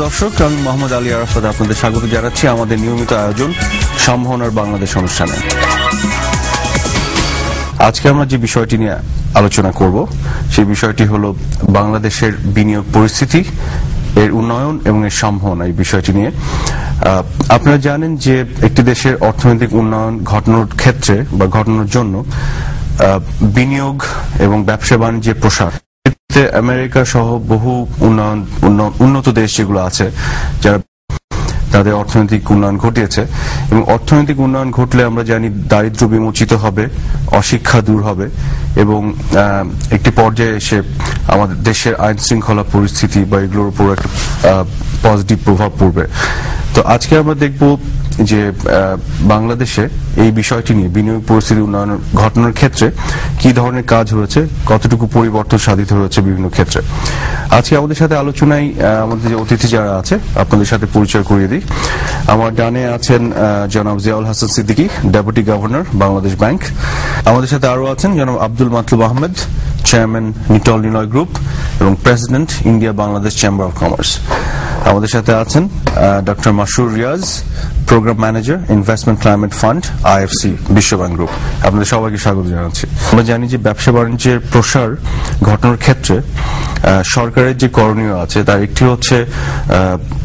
দর্শক, আমি মোহাম্মদ আলী আরাফাত আপনাদের স্বাগত জানাচ্ছি আমাদের নিয়মিত আয়োজন সম্ভাবনার বাংলাদেশ অনুষ্ঠানে। আজকে আমরা যে বিষয়টি নিয়ে আলোচনা করব সেই বিষয়টি হলো বাংলাদেশের বিনিয়োগ পরিস্থিতি, এর উন্নয়ন এবং এর সম্ভাবনা। এই বিষয়টি নিয়ে আপনারা জানেন যে একটি দেশের অর্থনৈতিক উন্নয়ন ঘটানোর ক্ষেত্রে বা ঘটানোর জন্য বিনিয়োগ এবং ব্যবসা বাণিজ্যের প্রসার, আমেরিকা সহ বহু উন্নত দেশ যেগুলো আছে যারা তাদের অর্থনৈতিক উন্নয়ন ঘটিয়েছে, এবং অর্থনৈতিক উন্নয়ন ঘটলে আমরা জানি দারিদ্র্য বিমোচিত হবে, অশিক্ষা দূর হবে এবং একটি পর্যায়ে এসে আমাদের দেশের আইন শৃঙ্খলা পরিস্থিতি বা এগুলোর উপর একটা পজিটিভ প্রভাব পড়বে। তো আজকে আমরা দেখব যে বাংলাদেশে এই বিষয়টি নিয়ে বিনিয়োগ পরিস্থিতি উন্নয়ন ঘটানোর ক্ষেত্রে কি ধরনের কাজ হয়েছে, কতটুকু পরিবর্তন সাধিত হয়েছে বিভিন্ন ক্ষেত্রে। আজকে আমাদের সাথে আলোচনায় আমাদের যে অতিথি যারা আছে আপনাদের সাথে পরিচয় করিয়ে দিই। আমার ডানে আছেন জনাব Ziaul Hasan Siddiqui, deputy governor, Bangladesh bank. আমাদের সাথে আরো আছেন জনাব আব্দুল মাতলুব আহমেদ, চেয়ারম্যান, নিটল নিলয় গ্রুপ এবং president, India Bangladesh chamber of commerce. আমাদের সাথে আছেন doctor Masur Riaz, program manager, investment climate fund, IFC, বিশ্বব্যাংক গ্রুপ। আপনাদের সবাইকে স্বাগত জানাচ্ছি। আমরা জানি যে ব্যবসা বাণিজ্যের প্রসার ঘটানোর ক্ষেত্রে সরকারের যে করণীয় আছে তার একটি হচ্ছে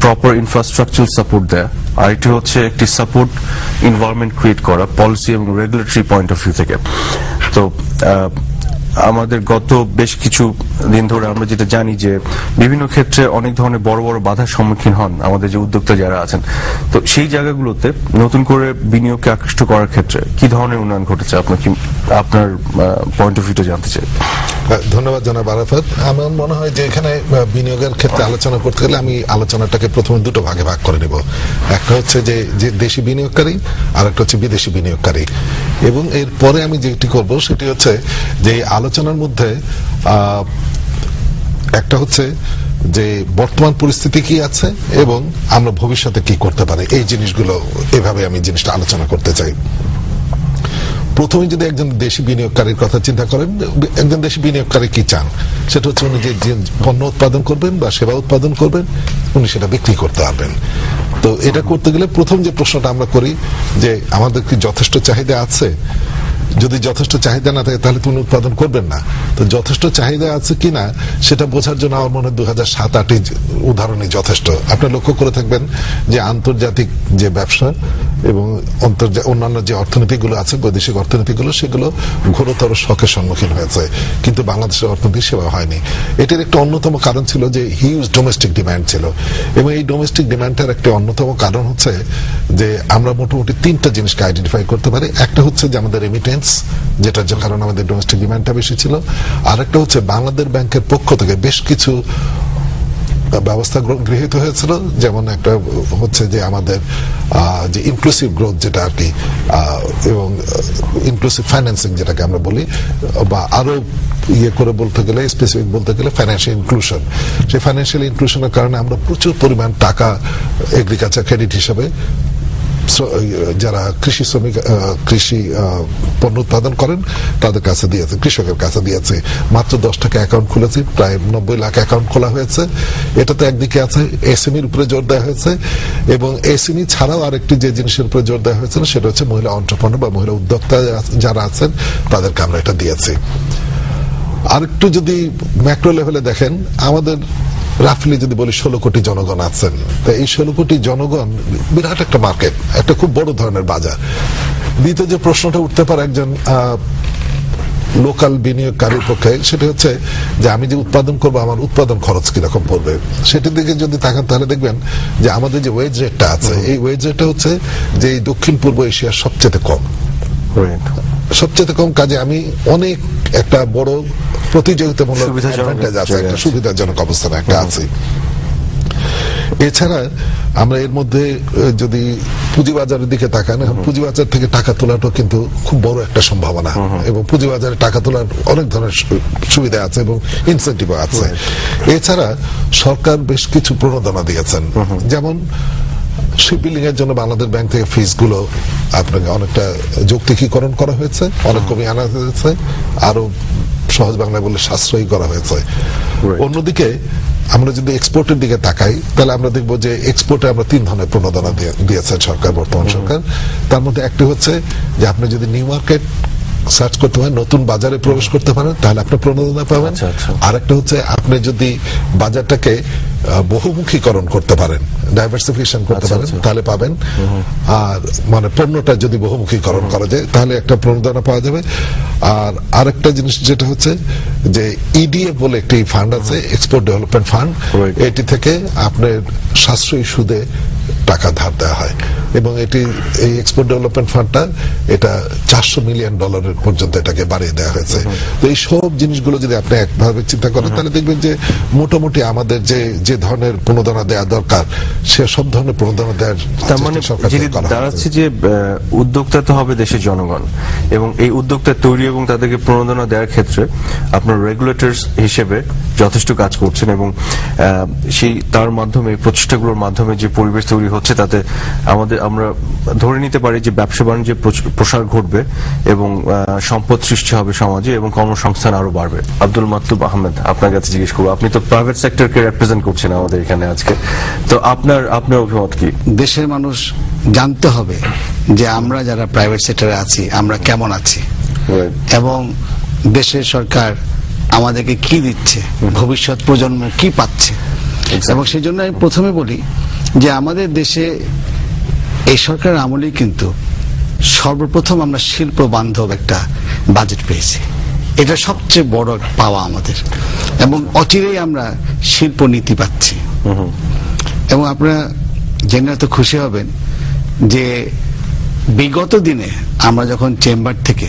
প্রপার ইনফ্রাস্ট্রাকচার সাপোর্ট দেয়া, আরেকটি হচ্ছে একটি সাপোর্ট এনভায়রনমেন্ট ক্রিয়েট করা পলিসি এবং রেগুলেটরি পয়েন্ট অফ ভিউ থেকে। তো আমাদের গত বেশ কিছু দিন ধরে আমরা যেটা জানি যে বিভিন্ন ক্ষেত্রে অনেক ধরনের বড় বড় বাধার সম্মুখীন হন আমাদের যে উদ্যোক্তা যারা আছেন। তো সেই জায়গাগুলোতে নতুন করে বিনিয়োগকে আকৃষ্ট করার ক্ষেত্রে কি ধরনের উন্নয়ন ঘটেছে, আপনার পয়েন্ট অফ ভিউটা জানতে চাই। ধন্যবাদ জনাব আরাফাত। আমার মনে হয় যে এখানে বিনিয়োগের ক্ষেত্রে আলোচনা করতে গেলে আমি আলোচনাটাকে প্রথমে দুটো ভাগে ভাগ করে নেব। একটা হচ্ছে যে দেশি বিনিয়োগকারী, আর একটা হচ্ছে বিদেশি বিনিয়োগকারী। এবং এরপরে আমি যেটি করব সেটি হচ্ছে যে আলোচনার মধ্যে একটা হচ্ছে যে বর্তমান পরিস্থিতি কি আছে এবং আমরা ভবিষ্যতে কি করতে পারি, এই জিনিসগুলো এভাবে আমি জিনিসটা আলোচনা করতে চাই। প্রথমে যদি একজন দেশি বিনিয়োগকারীর কথা চিন্তা করেন, একজন দেশি বিনিয়োগকারী কি চান, সেটা হচ্ছে উনি যে পণ্য উৎপাদন করবেন বা সেবা উৎপাদন করবেন উনি সেটা বিক্রি করতে পারবেন। তো এটা করতে গেলে প্রথম যে প্রশ্নটা আমরা করি যে আমাদের কি যথেষ্ট চাহিদা আছে। যদি যথেষ্ট চাহিদা না থাকে তাহলে তুমি উৎপাদন করবেন না। তো যথেষ্ট চাহিদা আছে কিনা সেটা বোঝার জন্য আমার মনে হয় 2007-08 উদাহরণই যথেষ্ট। আপনি লক্ষ্য করে থাকবেন যে আন্তর্জাতিক যে ব্যবসা এবং অন্যান্য যে অর্থনীতিগুলো আছে, বৈদেশিক অর্থনীতিগুলো, সেগুলো ঘোরতর শকের সম্মুখীন হয়েছে, কিন্তু বাংলাদেশের অর্থনীতি সেবা হয়নি। এটির একটা অন্যতম কারণ ছিল যে হিউজ ডোমেস্টিক ডিমান্ড ছিল, এবং এই ডোমেস্টিক ডিমান্ডের একটা অন্যতম কারণ হচ্ছে যে আমরা মোটামুটি তিনটা জিনিসকে আইডেন্টিফাই করতে পারি। একটা হচ্ছে যে আমাদের রেমিটেন্স, যেটার কারণে আমাদের ডোমেস্টিক ডিমান্ডটা বেশি ছিল। আর একটা হচ্ছে বাংলাদেশ ব্যাংকের পক্ষ থেকে বেশ কিছু ব্যবস্থা গৃহীত হয়েছিল, যেমন একটা হচ্ছে যে আমাদের যে ইনক্লুসিভ গ্রোথ যেটা আর কি, এবং ইনক্লুসিভ ফাইন্যান্সিং যেটাকে আমরা বলি, বা আরো ইয়ে করে বলতে গেলে স্পেসিফিক বলতে গেলে ফাইন্যান্সিয়াল ইনক্লুশন। সেই ফাইন্যান্সিয়াল ইনক্লুশনের কারণে আমরা প্রচুর পরিমাণ টাকা এগ্রিকালচার ক্রেডিট হিসেবে যারা কৃষি শ্রমিক, কৃষি পণ্য উৎপাদন করেন তাদের কাছে দিয়েছে, কৃষকের কাছে দিয়েছে। মাত্র 10 টাকা অ্যাকাউন্ট খুলেছি, প্রায় 90 লাখ অ্যাকাউন্ট খোলা হয়েছে। এটাতে একদিকে আছে এসএমইর উপরে জোর দেওয়া হয়েছে, এবং এসএমই ছাড়াও আরেকটি যে জিনিসের উপরে জোর দেওয়া হয়েছিল সেটা হচ্ছে মহিলা এন্টারপ্রেনার বা মহিলা উদ্যোক্তা যারা আছেন তাদেরকে আমরা এটা দিয়েছি। আরেকটু যদি ম্যাক্রো লেভেলে দেখেন, আমাদের রাফলি যদি বলি 16 কোটি জনগণ আছেন। তো এই 16 কোটি জনগণ বিরাট একটা মার্কেট, একটা খুব বড় ধরনের বাজার। দ্বিতীয় যে প্রশ্নটা উঠতে পারে একজন লোকাল বিনিয়োগকারীর পক্ষে, সেটা হচ্ছে যে আমি যে উৎপাদন করবো আমার উৎপাদন খরচ কিরকম পড়বে। সেটির দিকে যদি তাকান তাহলে দেখবেন যে আমাদের যে ওয়েজ রেটটা আছে, এই ওয়েজ রেটটা হচ্ছে যে দক্ষিণ পূর্ব এশিয়ার সবচেয়ে কম, সবচেয়ে কম। কাজে আমি অনেক একটা বড় প্রতিযোগিতামূলক অ্যাডভান্টেজ আছে, একটা সুবিধাজনক অবস্থানে একটা আছে। এছাড়া আমরা এর মধ্যে যদি পুঁজিবাজারের দিকে তাকান, পুঁজিবাজার থেকে টাকা তোলাটাও কিন্তু খুব বড় একটা সম্ভাবনা, এবং পুঁজিবাজারে টাকা তোলার অনেক ধরনের সুবিধা আছে এবং ইনসেন্টিভ আছে। এছাড়া সরকার বেশ কিছু প্রণোদনা দিয়েছেন, যেমন শিপবিল্ডিং এর জন্য বাংলাদেশ ব্যাংক থেকে ফিস গুলো আপনাকে অনেকটা যৌক্তিকীকরণ করা হয়েছে, অনেক কমিয়ে আনা হয়েছে, আরো সহজ বাংলায় বলে সাশ্রয়ী করা হয়েছে। অন্যদিকে আমরা যদি এক্সপোর্টের দিকে তাকাই তাহলে আমরা দেখব যে এক্সপোর্টে আমরা 3 ধরনের প্রণোদনা দিয়েছে সরকার, বর্তমান সরকার। তার মধ্যে একটি হচ্ছে যে আপনি যদি নিউ মার্কেট সার্চ করতে পারেন, নতুন বাজারে প্রবেশ করতে পারেন, তাহলে আপনি প্রণোদনা পাবেন। আরেকটা হচ্ছে আপনি যদি বাজারটাকে বহুমুখীকরণ করতে পারেন, ডাইভার্সিফিকেশন করতে পারেন, তাহলে পাবেন। আর মানে পণ্যটা যদি বহুমুখীকরণ করা যায় তাহলে একটা প্রণোদনা পাওয়া যাবে। আর আরেকটা জিনিস যেটা হচ্ছে যে ইডিএফ বলে একটি ফান্ড আছে, এক্সপোর্ট ডেভেলপমেন্ট ফান্ড, এটি থেকে আপনার সাশ্রয়ী সুদে টাকা ধার দেওয়া হয় এবং এটি এই এক্সপোর্ট ডেভেলপমেন্ট ফান্ডটা এটা $400 মিলিয়ন পর্যন্ত এটাকে বাড়িয়ে দেওয়া হয়েছে। তো এই সব জিনিসগুলো যদি আপনি একভাবে চিন্তা করেন তাহলে দেখবেন যে মোটামুটি আমাদের যে ধরনের প্রণোদনা দেওয়া দরকার সে সব ধরনের প্রণোদনা দেওয়ার, তার মানে দাঁড়াচ্ছে যে উদ্যোক্তা তো হবে দেশের জনগণ, এবং এই উদ্যোক্তা তৈরি এবং তাদেরকে প্রণোদনা দেওয়ার ক্ষেত্রে আপনার রেগুলেটরস হিসেবে যথেষ্ট কাজ করছেন এবং সেই তার মাধ্যমে প্রচেষ্টাগুলোর মাধ্যমে যে পরিবেশ তৈরি হচ্ছে তাতে আমরা ধরে নিতে পারি যে ব্যবসা বাণিজ্যের প্রসার ঘটবে এবং সম্পদ সৃষ্টি হবে সমাজে এবং কর্মসংস্থান আরো বাড়বে। আব্দুল মাতুব আহমেদ, আপনার কাছে জিজ্ঞেস করবো, আপনি তো প্রাইভেট সেক্টরকে রিপ্রেজেন্ট করছেন আমাদের এখানে আজকে, তো আপনার অভিমত কি? দেশের মানুষ জানতে হবে যে আমরা যারা প্রাইভেট সেক্টরে আছি আমরা কেমন আছি এবং দেশের সরকার আমাদেরকে কি দিচ্ছে, ভবিষ্যৎ প্রজন্ম কি পাচ্ছে। এবং সেই জন্য আমি প্রথমে বলি যে আমাদের দেশে এই সরকারের আমলেই কিন্তু সর্বপ্রথম আমরা শিল্প বান্ধব একটা বাজেট পেয়েছি। এটা সবচেয়ে বড় পাওয়া আমাদের, এবং অচিরেই আমরা শিল্প নীতি পাচ্ছি। এবং আপনারা জেনে এত খুশি হবেন যে বিগত দিনে আমরা যখন চেম্বার থেকে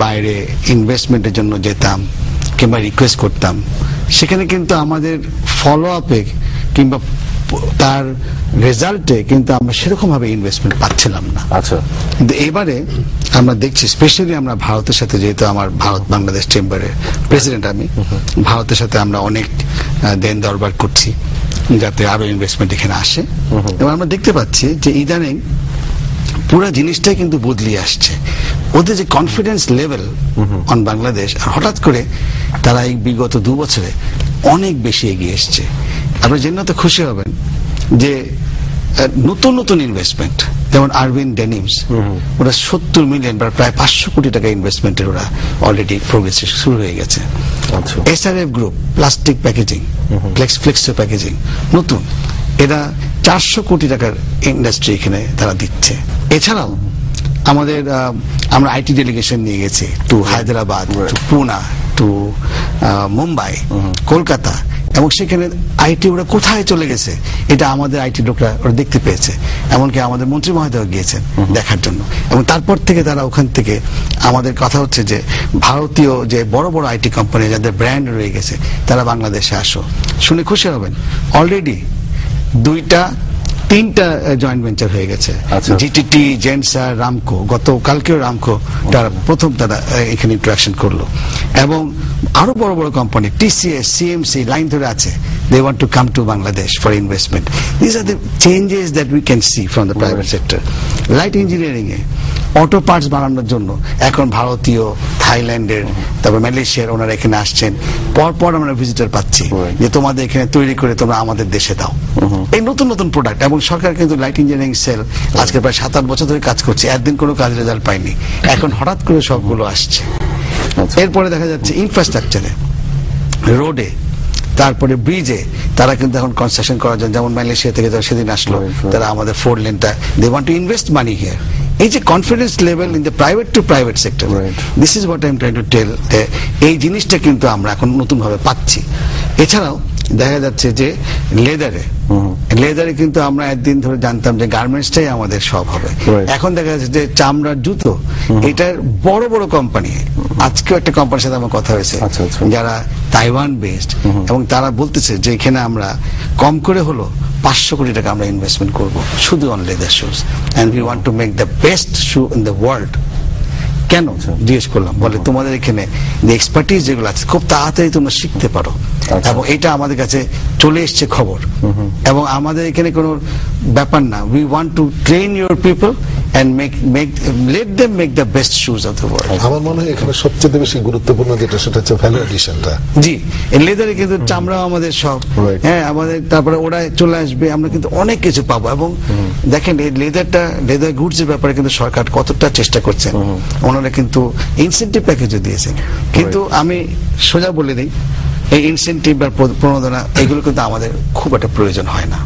বাইরে ইনভেস্টমেন্টের জন্য যেতাম কিংবা রিকোয়েস্ট করতাম, সেখানে কিন্তু আমাদের ফলো আপে কিংবা তার রেজাল্টে কিন্তু আমরা সেরকম ভাবে ইনভেস্টমেন্ট পাচ্ছিলাম না। আচ্ছা, কিন্তু এবারে আমরা দেখছি, স্পেশালি আমরা ভারতের সাথে, যেহেতু আমার ভারত বাংলাদেশ চেম্বারের প্রেসিডেন্ট আমি, ভারতের সাথে আমরা অনেক দেন দরবার করছি যাতে আরো ইনভেস্টমেন্ট এখানে আসে। এবং আমরা দেখতে পাচ্ছি যে ইদানিং পুরো জিনিসটাই কিন্তু বদলিয়ে আসছে। ওদের যে কনফিডেন্স লেভেল অন বাংলাদেশ, আর হঠাৎ করে তারা এই বিগত 2 বছরে অনেক বেশি এগিয়ে এসছে। আপনারা জেনে তো খুশি হবেন যে নতুন নতুন ইনভেস্টমেন্ট, যেমন আরভিন ডেনিমস, ওরা 70 মিলিয়ন বা প্রায় 500 কোটি টাকা ইনভেস্টমেন্টের ওরা অলরেডি প্রোগ্রেস শুরু হয়ে গেছে। SRF group, plastic packaging, flexo packaging, নতুন, এরা 400 কোটি টাকার ইন্ডাস্ট্রি এখানে তারা দিচ্ছে। এছাড়াও আমাদের আমরা আইটি ডেলিগেশন নিয়ে গেছি টু হায়দ্রাবাদ, টু পুনা, টু মুম্বাই, কলকাতা, এবং সেখানে আইটি ওরা কোথায় চলে গেছে এটা আমাদের আইটি লোকরা ওরা দেখতে পেয়েছে। এমনকি আমাদের মন্ত্রী মহোদয় গিয়েছেন দেখার জন্য, এবং তারপর থেকে তারা ওখান থেকে আমাদের কথা হচ্ছে যে ভারতীয় যে বড় বড় আইটি কোম্পানি যাদের ব্র্যান্ড রয়ে গেছে তারা বাংলাদেশে আসো। শুনে খুশি হবেন, অলরেডি 2-3টা জয়েন্ট ভেঞ্চার হয়ে গেছে। জিটিটি, জেনসার, রামকো, গতকালকেও রামকো তারা প্রথম তারা এখানে ইন্টারাকশন করলো, এবং আরো বড় বড় কোম্পানি টিসিএস, সিএমসি লাইন ধরে আছে। They want to come to Bangladesh for investment. These are the changes that we can see from the private sector. Light engineering A auto parts বানানোর জন্য এখন ভারতীয়, থাইল্যান্ডের, তারপর মালয়েশিয়ার ওনারা এখানে আসছেন। পরপর আমরা ভিজিটর পাচ্ছি যে তোমাদের এখানে তৈরি করে তোমরা আমাদের দেশে দাও। এই নতুন নতুন প্রোডাক্ট, এবং সরকার কিন্তু লাইট ইঞ্জিনিয়ারিং সেল আজকে প্রায় 7-8 বছর ধরে কাজ করছে, একদিন কোনো কাজ রেজাল্ট পায়নি, এখন হঠাৎ করে সবগুলো আসছে। এরপরে দেখা যাচ্ছে ইনফ্রাস্ট্রাকচারে, রোডে, তারপরে ব্রিজে তারা কিন্তু এখন কনস্ট্রাকশন করার জন্য, যেমন মালয়েশিয়া থেকে যারা সেদিন আসলো, তারা আমাদের 4 লেনটা they want to invest money here. এই যে confidence level in the private to private sector, this is what I am trying to tell, এই জিনিসটা কিন্তু আমরা এখন নতুন ভাবে পাচ্ছি। এছাড়াও দেখা যাচ্ছে যে লেদারে কিন্তু আমরা একদিন ধরে জানতাম যে গার্মেন্টসটাই আমাদের সব হবে, এখন দেখা যাচ্ছে যে চামড়ার জুতো, এটার বড় বড় কোম্পানি, আজকেও একটা কোম্পানির সাথে আমার কথা হয়েছে যারা তাইওয়ান বেসড, এবং তারা বলতেছে যে এখানে আমরা কম করে হলো 500 কোটি টাকা আমরা ইনভেস্টমেন্ট করব শুধু on leather shoes, and we want to make the best shoe in the world. কেন জিজ্ঞেস করলাম, বলে তোমাদের এখানে যে এক্সপার্টিস যেগুলো আছে খুব তাড়াতাড়ি তোমরা শিখতে পারো, এবং এটা আমাদের কাছে চলে এসছে খবর, এবং আমাদের এখানে কোনো ব্যাপার না, we want to train your people and let them make the best shoes of the world. আমার মনে হয় এখানে সবচেয়ে বেশি গুরুত্বপূর্ণ যেটা সেটা হচ্ছে ভ্যালু এডিশনটা। জি, লেদারে কিন্তু চামড়া আমাদের সব, Right. হ্যাঁ আমাদের, তারপরে ওরা চলে আসবে, আমরা কিন্তু অনেক কিছু পাবো। এবং দেখেন এই লেদার গুডস এর ব্যাপারে কিন্তু সরকার কতটা চেষ্টা করছেন, ওনারা কিন্তু ইনসেন্টিভ প্যাকেজও দিয়েছেন। কিন্তু আমি সোজা বলে দিই, এই ইনসেন্টিভ বা প্রণোদনা এগুলো কিন্তু আমাদের খুব একটা প্রয়োজন হয় না।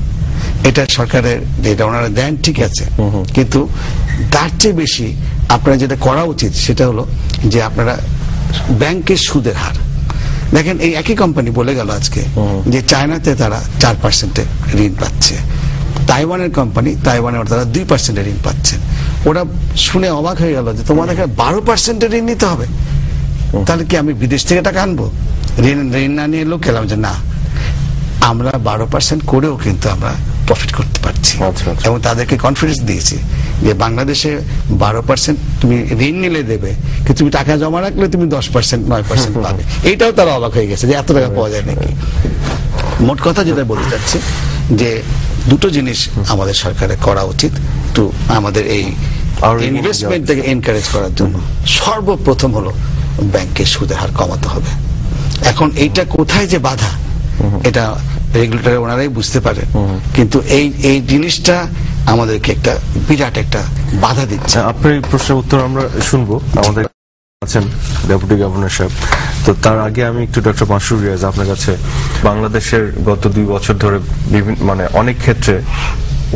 এটা সরকারের যেটা ওনারা দেন ঠিক আছে, কিন্তু তার চেয়ে বেশি আপনারা যেটা করা উচিত সেটা হলো যে আপনারা ব্যাংকের সুদের হার দেখেন। এই একই কোম্পানি বলে গেল আজকে যে চায়নাতে তারা 4% ঋণ পাচ্ছে, তাইওয়ানের কোম্পানি তাইওয়ানে তারা 2% ঋণ পাচ্ছে। ওরা শুনে অবাক হয়ে গেল যে তোমাদের 12% ঋণ নিতে হবে, তাহলে কি আমি বিদেশ থেকে টাকা আনবো? ঋণ না নিয়ে লোক গেলাম যে না, আমরা 12% করেও কিন্তু আমরা প্রফিট করতে পারছি। এবং তাদেরকে কনফিডেন্স দিয়েছি যে বাংলাদেশে 12% তুমি ঋণ নিলে দেবে, কিন্তু তুমি টাকা জমা রাখলে তুমি 10% 9% পাবে। এইটাও তারা অবাক হয়ে গেছে যে এত টাকা পাওয়া যায় নাকি। মোট কথা যেটা বলতে চাচ্ছি যে দুটো জিনিস আমাদের সরকারের করা উচিত একটু আমাদের এই ইনভেস্টমেন্টটাকে এনকারেজ করার জন্য। সর্বপ্রথম হলো ব্যাংকের সুদের হার কমাতে হবে। এখন এইটা কোথায় যে বাধা, এটা রেগুলেটর ওনারাই বুঝতে পারেন, কিন্তু এই জিনিসটা আমাদেরকে একটা বিরাট একটা বাধা দিচ্ছে। আপনার এই প্রশ্নের উত্তর আমরা শুনবো, আমাদের আছেন ডেপুটি গভর্নর সাহেব। তো তার আগে আমি একটু ডক্টর মাসুর রিয়াজ আপনার কাছে, বাংলাদেশের গত 2 বছর ধরে মানে অনেক ক্ষেত্রে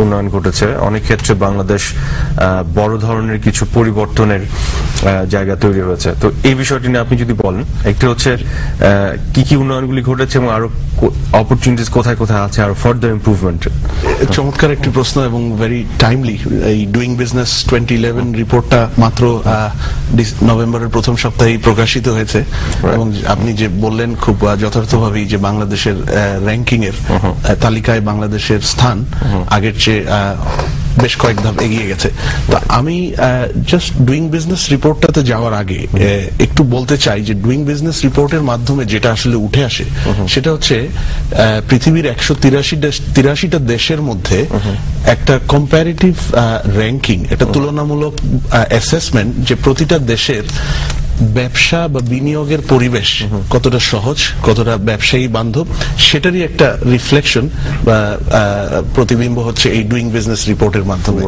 উন্নয়ন ঘটেছে, অনেক ক্ষেত্রে বাংলাদেশ বড় ধরনের কিছু পরিবর্তনের জায়গা তৈরি হয়েছে। তো এই বিষয়টি নিয়ে আপনি যদি বলেন, একটি হচ্ছে কি কি উন্নয়নগুলি ঘটেছে এবং আরো অপরচুনিটিস কোথায় কোথায় আছে আর ফার্দার ইমপ্রুভমেন্ট। চমৎকার একটি প্রশ্ন এবং ভেরি টাইমলি। এই ডুইং বিজনেস 2011 রিপোর্টটা মাত্র নভেম্বরের প্রথম সপ্তাহেই প্রকাশিত হয়েছে এবং আপনি যে বললেন খুব যথার্থভাবেই যে বাংলাদেশের র্যাঙ্কিং এর তালিকায় বাংলাদেশের স্থান আগের চেয়ে বেশ কয়েক ধাপ এগিয়ে গেছে। তো আমি জাস্ট ডুইং বিজনেস রিপোর্টটাতে যাওয়ার আগে একটু বলতে চাই যে ডুইং বিজনেস রিপোর্টের মাধ্যমে যেটা আসলে উঠে আসে সেটা হচ্ছে পৃথিবীর 183টা দেশের মধ্যে একটা কম্পারেটিভ র্যাঙ্কিং, একটা তুলনামূলক অ্যাসেসমেন্ট যে প্রতিটা দেশের ব্যবসা বা বিনিয়োগের পরিবেশ কতটা সহজ, কতটা ব্যবসায়ী বান্ধব, সেটারই একটা রিফ্লেকশন বা প্রতিবিম্ব হচ্ছে এই ডুইং বিজনেস রিপোর্টের মাধ্যমে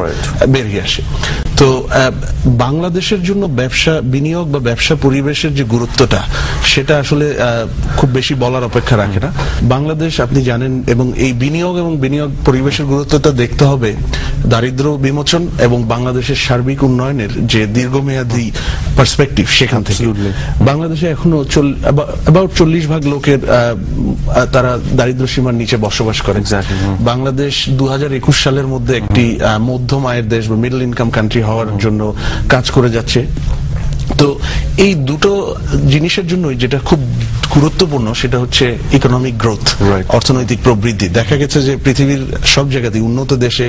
বেরিয়ে আসে। তো বাংলাদেশের জন্য ব্যবসা বিনিয়োগ বা ব্যবসা পরিবেশের যে গুরুত্বটা সেটা আসলে খুব বেশি বলার অপেক্ষা রাখে না। বাংলাদেশ আপনি জানেন, এবং এই বিনিয়োগ এবং বিনিয়োগ পরিবেশের গুরুত্বটা দেখতে হবে দারিদ্র বিমোচন এবং বাংলাদেশের সার্বিক উন্নয়নের যে দীর্ঘমেয়াদী পার্সপেক্টিভ সেখান থেকে। বাংলাদেশে এখনো অ্যাবাউট 40% লোকের তারা দারিদ্র সীমার নিচে বসবাস করে। বাংলাদেশ 2021 সালের মধ্যে একটি মধ্যম আয়ের দেশ বা মিডল ইনকাম কান্ট্রি হওয়ার জন্য কাজ করে যাচ্ছে। তো এই দুটো জিনিসের জন্য যেটা খুব গুরুত্বপূর্ণ সেটা হচ্ছে ইকোনমিক গ্রোথ, অর্থনৈতিক প্রবৃদ্ধি। দেখা গেছে যে পৃথিবীর সব জায়গাতেই উন্নত দেশে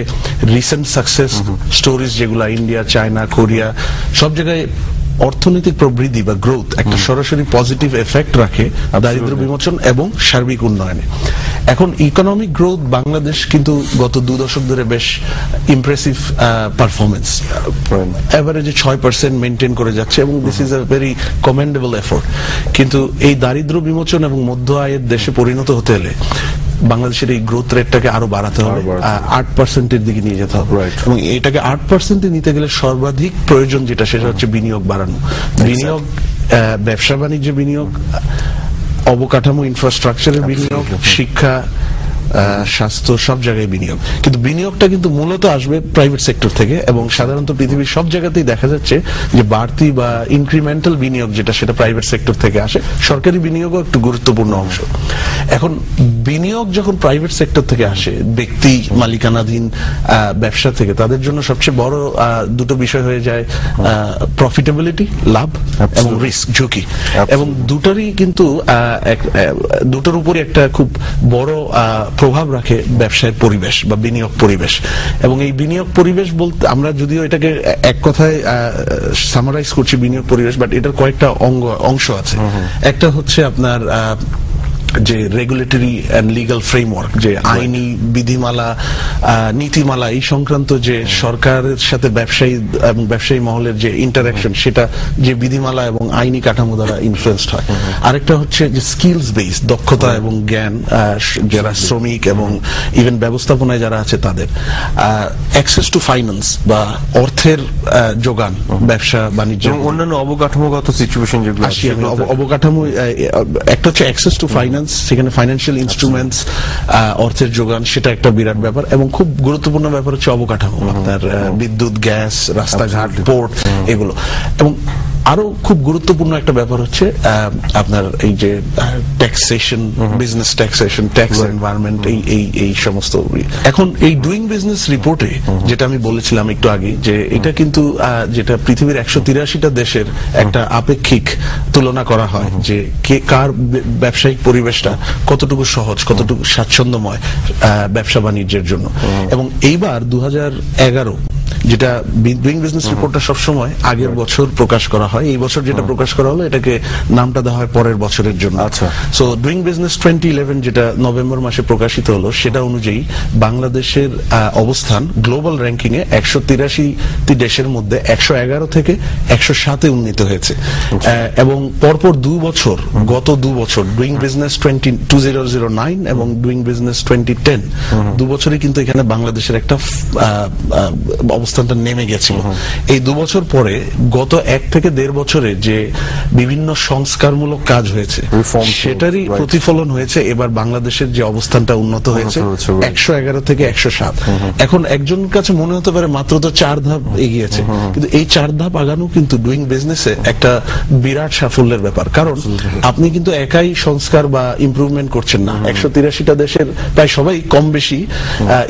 রিসেন্ট সাকসেস স্টোরিজ যেগুলা ইন্ডিয়া, চায়না, কোরিয়া, সব জায়গায় অর্থনৈতিক প্রবৃদ্ধি বা গ্রোথ একটা সরাসরি পজিটিভ এফেক্ট রাখে দারিদ্র বিমোচন এবং সার্বিক উন্নয়নে। এখন ইকোনমিক গ্রোথ বাংলাদেশ কিন্তু গত 2 দশক ধরে বেশ ইমপ্রেসিভ পারফরমেন্স, এভারেজে 6% মেনটেন করে যাচ্ছে এবং this is a very commendable effort. কিন্তু এই দারিদ্র বিমোচন এবং মধ্য আয়ের দেশে পরিণত হতে হলে বাংলাদেশের এই গ্রোথ রেটটাকে আরো বাড়াতে হবে, 8%-এর দিকে নিয়ে যেতে হবে। এবং এটাকে 8%-এ নিতে গেলে সর্বাধিক প্রয়োজন যেটা সেটা হচ্ছে বিনিয়োগ বাড়ানো। বিনিয়োগ, ব্যবসা বাণিজ্যে বিনিয়োগ, অবকাঠামো ইনফ্রাস্ট্রাকচারের বিনিয়োগ, শিক্ষা, স্বাস্থ্য, সব জায়গায় বিনিয়োগ। কিন্তু বিনিয়োগটা কিন্তু মূলত আসবে প্রাইভেট সেক্টর থেকে এবং সাধারণত পৃথিবীর সব জায়গাতেই দেখা যাচ্ছে যে বাড়তি বা ইনক্রিমেন্টাল বিনিয়োগ যেটা সেটা প্রাইভেট সেক্টর থেকে আসে। সরকারি বিনিয়োগও একটু গুরুত্বপূর্ণ অংশ। এখন বিনিয়োগ যখন প্রাইভেট সেক্টর থেকে আসে, ব্যক্তি মালিকানাধীন ব্যবসা থেকে, তাদের জন্য সবচেয়ে বড় দুটো বিষয় হয়ে যায় প্রফিটেবিলিটি, লাভ, এবং রিস্ক, ঝুঁকি। এবং দুটোরই কিন্তু দুটোর উপরই একটা খুব বড় প্রভাব রাখে ব্যবসায়ের পরিবেশ বা বিনিয়োগ পরিবেশ। এবং এই বিনিয়োগ পরিবেশ বলতে আমরা যদিও এটাকে এক কথায় সামারাইজ করছি বিনিয়োগ পরিবেশ, বাট এটার কয়েকটা অংশ আছে। একটা হচ্ছে আপনার যে রেগুলেটরি অ্যান্ড লিগাল ফ্রেমওয়ার্ক, যে আইনি বিধিমালা নীতিমালা এই সংক্রান্ত যে সরকারের সাথে ব্যবসায়ী এবং ব্যবসায়ী মহলের যে ইন্টারাকশন, সেটা যে বিধিমালা এবং আইনি কাঠামো দ্বারা ইনফ্লুয়েন্সড হয়। আরেকটা হচ্ছে যে স্কিলস বেস, দক্ষতা এবং জ্ঞান, যারা শ্রমিক এবং ইভেন ব্যবস্থাপনায় যারা আছে তাদের অ্যাক্সেস টু ফাইন্যান্স বা অর্থের যোগান, ব্যবসা বাণিজ্য, অন্যান্য অবকাঠামোগত সিচুয়েশন যেগুলো অবকাঠামো। একটা হচ্ছে অ্যাক্সেস টু ফাইন্যান্স, সেখানে ফাইন্যান্সিয়াল ইনস্ট্রুমেন্টস, অর্থের যোগান, সেটা একটা বিরাট ব্যাপার। এবং খুব গুরুত্বপূর্ণ ব্যাপার হচ্ছে অবকাঠামো, আপনার বিদ্যুৎ, গ্যাস, রাস্তাঘাট, পোর্ট, এগুলো। এবং আরো খুব গুরুত্বপূর্ণ একটা ব্যাপার হচ্ছে আপনার এই যে taxation, business taxation, tax environment, এই সমস্ত। এখন এই ডুইং বিজনেস রিপোর্টে যেটা আমি বলেছিলাম একটু আগে, যে এটা কিন্তু যেটা পৃথিবীর 183টা দেশের একটা আপেক্ষিক তুলনা করা হয়, যে কার ব্যবসায়িক পরিবেশটা কতটুকু সহজ, কতটুকু স্বাচ্ছন্দ্যময় ব্যবসা বাণিজ্যের জন্য। এবং এইবার 2011 যেটা ডুইং বিজনেস রিপোর্টটা সবসময় আগের বছর প্রকাশ করা হয়, এই বছর যেটা প্রকাশ করা হলো এটাকে নামটা দেওয়া হয় পরের বছরের জন্য। আচ্ছা, সো ডুইং বিজনেস 2011 যেটা নভেম্বর মাসে প্রকাশিত হলো, সেটা অনুযায়ী বাংলাদেশের অবস্থান গ্লোবাল র্যাঙ্কিং এ 183টি দেশের মধ্যে 111 থেকে 107-এ উন্নীত হয়েছে। এবং পরপর 2 বছর, গত 2 বছর ডুইং বিজনেস 2009 এবং ডুইং বিজনেস 2010, 2 বছরই কিন্তু এখানে বাংলাদেশের একটা অবস্থানটা নেমে গেছিল। এই 2 বছর পরে গত 1 থেকে 1.5 বছরে যে বিভিন্ন সংস্কারমূলক কাজ হয়েছে, সেটারই প্রতিফলন হয়েছে এবার বাংলাদেশের যে অবস্থানটা উন্নত হয়েছে 111 থেকে 107। এখন একজন কাছে মনে হতে পারে মাত্র তো 4 ধাপ এগিয়েছে, কিন্তু এই 4 ধাপ আগানো কিন্তু ডুইং বিজনেসে একটা বিরাট সাফল্যের ব্যাপার। কারণ আপনি কিন্তু একাই সংস্কার বা ইমপ্রুভমেন্ট করছেন না, 183টা দেশের প্রায় সবাই কম বেশি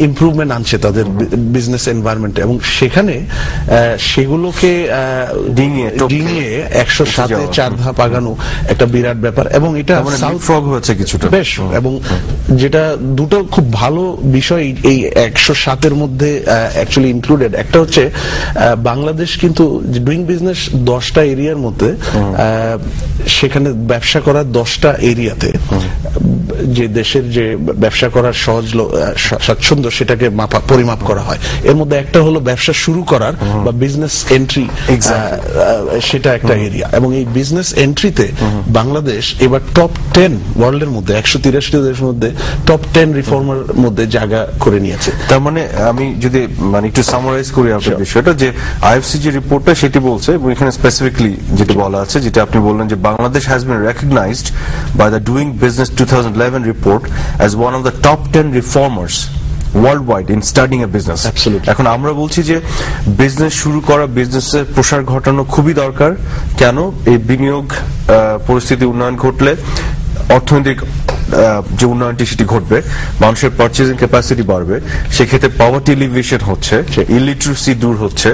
ইমপ্রুভমেন্ট আনছে তাদের বিজনেস এনভায়রনমেন্টে, এবং সেখানে সেগুলোকে ডিঙিয়ে 107-এ 4 ধাপ আগানো একটা বিরাট ব্যাপার। এবং এটা ফ্রগ হয়েছে কিছুটা বেশ। এবং যেটা দুটো খুব ভালো বিষয় এই 107-এর মধ্যে অ্যাকচুয়ালি ইনক্লুডেড, একটা হচ্ছে বাংলাদেশ কিন্তু ডুইং বিজনেস 10টা এরিয়ার মধ্যে, সেখানে ব্যবসা করার 10টা এরিয়াতে যে দেশের যে ব্যবসা করার সহজ স্বাচ্ছন্দ্য সেটাকে পরিমাপ করা হয়। এর মধ্যে একটা হলো ব্যবসা শুরু করার বা বিজনেস এন্ট্রি, সেটা একটা এরিয়া। এবং এই বিজনেস এন্ট্রিতে বাংলাদেশ এবার টপ 10 ওয়ার্ল্ডের মধ্যে, 183টা দেশের মধ্যে টপ 10 রিফর্মার মধ্যে জায়গা করে নিয়েছে। তার মানে আমি যদি একটু সামারাইজ করি আপনার বিষয়টা, যে আইএফসি যে রিপোর্টটা সেটি বলছে, এবং এখানে স্পেসিফিকলি যেটা বলা আছে, যেটা আপনি বললেন যে Bangladesh has been recognised by the doing business 2011 report as one of the top 10 reformers worldwide in starting a business. Absolutely. এখন আমরা বলছি যে বিজনেস শুরু করা, বিজনেসের প্রসার ঘটানো খুবই দরকার। কেন? এই বিনিয়োগ পরিস্থিতি উন্নয়ন ঘটলে অর্থনৈতিক যে উন্নয়নটি সেটি ঘটবে, মানুষের পারচেজিং ক্যাপাসিটি বাড়বে, সেক্ষেত্রে পভার্টি এলিভিয়েশন হচ্ছে, ইলিটারেসি দূর হচ্ছে,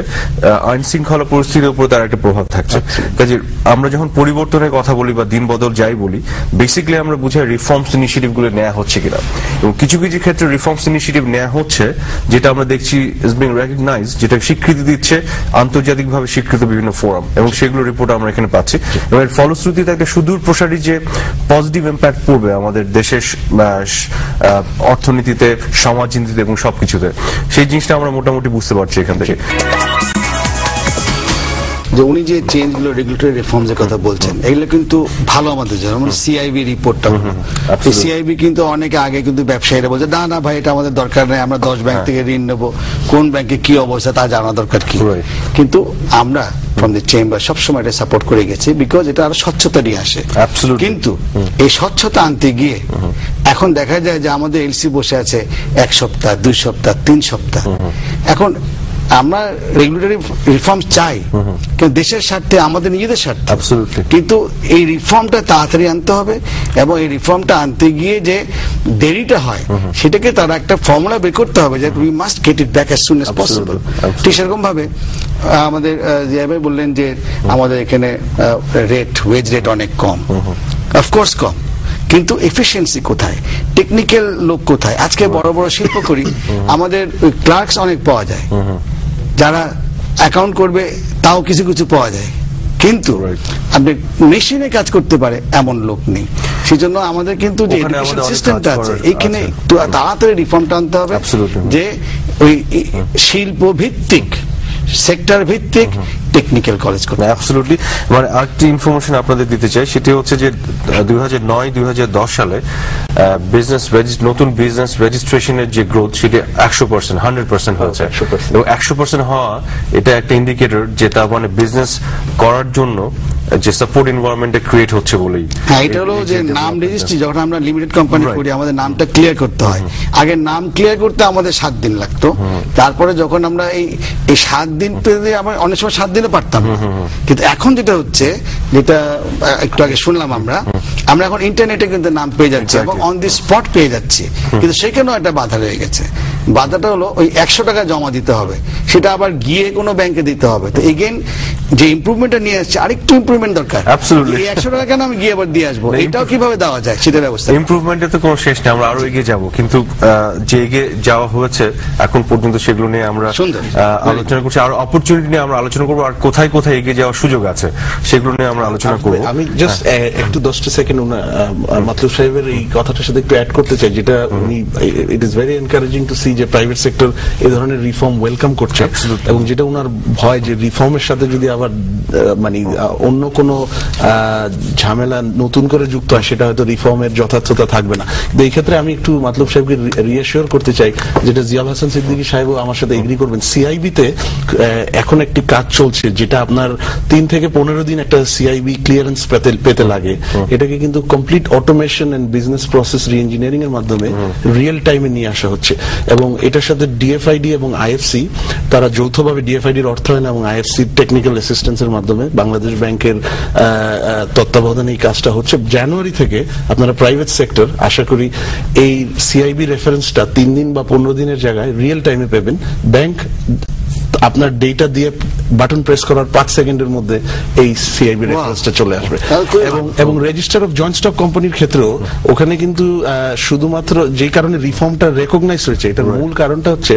আইন শৃঙ্খলা পরিস্থিতির উপর তার একটা প্রভাব থাকছে। কাজে আমরা যখন পরিবর্তনের কথা বলি বা দিন বদল যাই বলি, বেসিক্যালি আমরা বুঝাই রিফর্মস ইনিশিয়েটিভ গুলো নেওয়া হচ্ছে কিনা। এবং কিছু কিছু ক্ষেত্রে রিফর্মস ইনিশিয়েটিভ নেওয়া হচ্ছে, যেটা আমরা দেখছি ইজ বিং রেকগনাইজড, যেটা স্বীকৃতি দিচ্ছে আন্তর্জাতিকভাবে স্বীকৃত বিভিন্ন ফোরাম, এবং সেগুলো রিপোর্ট আমরা এখানে পাচ্ছি। এবং এর ফলশ্রুতিতে একটা সুদূর প্রসারী যে পজিটিভ ইম্প্যাক্ট পড়বে আমাদের দেশের অর্থনীতিতে, সমাজনীতিতে এবং সবকিছুতে, সেই জিনিসটা আমরা মোটামুটি বুঝতে পারছি এখান থেকে। যে উনি যে চেঞ্জগুলো, রেগুলেটরি রিফর্মস এর কথা বলছেন, এগুলো কিন্তু ভালো আমাদের জন্য। মানে সিআইবি রিপোর্টটা, সিআইবি কিন্তু অনেকে আগে কিন্তু ব্যবসায়ীরা বলছে না না ভাই এটা আমাদের দরকার নেই, আমরা 10 ব্যাংক থেকে ঋণ নেব, কোন ব্যাংকে কি অবস্থা তা জানা দরকার কি। কিন্তু আমরা ফ্রম দি চেম্বার সবসময় এটা সাপোর্ট করে গেছি, বিকজ এটা আরো স্বচ্ছতা নিয়ে আসে। কিন্তু এই স্বচ্ছতা আনতে গিয়ে এখন দেখা যায় যে আমাদের এলসি বসে আছে 1 সপ্তাহ, 2 সপ্তাহ, 3 সপ্তাহ। এখন আমরা রেগুলেটরি রিফর্ম চাই, কিন্তু দেশের স্বার্থে, আমাদের নিজেদের স্বার্থে। কিন্তু এই রিফর্মটা তাড়াতাড়ি আনতে হবে, এবং এই রিফর্মটা আনতে গিয়ে যে দেরিটা হয় সেটাকে তারা একটা ফর্মুলা বের করতে হবে, যে we must get it back as soon as possible. ঠিক সেরকম ভাবে আমাদের জিয়া ভাই বললেন যে আমাদের এখানে ওয়েজ রেট অনেক কম, অফকোর্স কম, কিন্তু এফিসিয়েন্সি কোথায়, টেকনিক্যাল লোক কোথায়? আজকে বড় বড় শিল্প করি, আমাদের ক্লার্কস অনেক পাওয়া যায়, যারা অ্যাকাউন্ট করবে তাও কিছু কিছু পাওয়া যায়, কিন্তু আপনি মেশিনে কাজ করতে পারে এমন লোক নেই। সেজন্য আমাদের কিন্তু যে এডুকেশন সিস্টেমটা আছে এইখানে তাড়াতাড়ি রিফর্মটা আনতে হবে, যে ওই শিল্প ভিত্তিক সেক্টর ভিত্তিক টেকনিক্যাল কলেজ করতে। অ্যাবসলিউটলি। মানে আরেকটি ইনফরমেশন আপনাদের দিতে চাই, সেটি হচ্ছে যে 2009-2010 সালে নতুন বিজনেস রেজিস্ট্রেশনের যে গ্রোথ সেটি 100%, 100% হয়েছে। এবং 100% হওয়া এটা একটা ইন্ডিকেটর যে তার মানে বিজনেস করার জন্য যে সাপোর্ট এনভায়রনমেন্ট ক্রিয়েট হচ্ছে বলেই। হ্যাঁ, এটা হলো যে নাম রেজিস্ট্রি যখন আমরা লিমিটেড কোম্পানি করি আমাদের নামটা ক্লিয়ার করতে হয়। আগে নাম ক্লিয়ার করতে আমাদের 7 দিন লাগতো, তারপরে যখন আমরা এই 7 দিন আমরা অনেক সময় 7 দিনে পারতাম না। কিন্তু এখন যেটা হচ্ছে, যেটা একটু আগে শুনলাম আমরা এখন ইন্টারনেটে কিন্তু নাম পেয়ে যাচ্ছি এবং অন দি স্পট পেয়ে যাচ্ছি, কিন্তু সেখানেও একটা বাধা রয়ে গেছে। বাধাটা হলো ওই 100 টাকা জমা দিতে হবে, সেটা আবার গিয়ে কোনো ব্যাংকে দিতে হবে। তো এগেইন যে ইমপ্রুভমেন্টটা নিয়ে আসছে, আরেকটু ইমপ্রুভমেন্ট দরকার। এই 100 টাকা কেন আমি গিয়ে আবার দিয়ে আসবো, এটাও কিভাবে দেওয়া যায় সেটা ব্যবস্থা। ইমপ্রুভমেন্টের তো কোনো শেষ নেই, আমরা আরো এগিয়ে যাব, কিন্তু যে এগিয়ে যাওয়া হয়েছে এখন পর্যন্ত সেগুলো নিয়ে আমরা আলোচনা করছি, আর অপরচুনিটি নিয়ে আমরা আলোচনা করবো, আর কোথায় কোথায় এগিয়ে যাওয়ার সুযোগ আছে সেগুলো নিয়ে আমরা আলোচনা করবো। আমি জাস্ট একটু 10টা সেকেন্ড মাতলুব সাহেবের এই কথাটার সাথে একটু অ্যাড করতে চাই, যেটা উনি it is very encouraging to see যে প্রাইভেট সেক্টর এই ধরনের রিফর্ম ওয়েলকাম করছে, এবং যেটা ওনার ভয় যে রিফর্মের সাথে যদি আবার মানে অন্য কোনো ঝামেলা নতুন করে যুক্ত হয় সেটা হয়তো রিফর্মের যথার্থতা থাকবে না। কিন্তু এই ক্ষেত্রে আমি একটু মাতলুব সাহেবকে রিঅ্যাসিওর করতে চাই, যেটা জিয়াউল হাসান সিদ্দিকী সাহেবও আমার সাথে এগ্রি করবেন, সিআইবিতে এখন একটি কাজ চলছে যেটা আপনার 3 থেকে 15 দিন একটা সিআইবি ক্লিয়ারেন্স পেতে লাগে। এটাকে কিন্তু complete automation and business process reengineering এর মাধ্যমে রিয়েল টাইমে নিয়ে আসা হচ্ছে, এবং এটার সাথে ডিএফআইডি এবং আইএফসি তারা যৌথভাবে, ডিএফআইডির অর্থায়ন এবং আইএফসির টেকনিক্যাল অ্যাসিস্ট্যান্সের মাধ্যমে বাংলাদেশ ব্যাংকের তত্ত্বাবধানে এই কাজটা হচ্ছে। জানুয়ারি থেকে আপনারা প্রাইভেট সেক্টর আশা করি এই সিআইবি রেফারেন্সটা 3 দিন বা 15 দিনের জায়গায় রিয়েল টাইমে পাবেন। ব্যাংক আপনার ডেটা দিয়ে বাটন প্রেস করার 5 সেকেন্ডের মধ্যে এই সিআইবি রেফারেন্সটা চলে আসবে। এবং রেজিস্টার অফ জয়েন্ট স্টক কোম্পানির ক্ষেত্রেও ওখানে কিন্তু শুধুমাত্র যে কারণে রিফর্মটা রেকগনাইজ হয়েছে, এটার মূল কারণটা হচ্ছে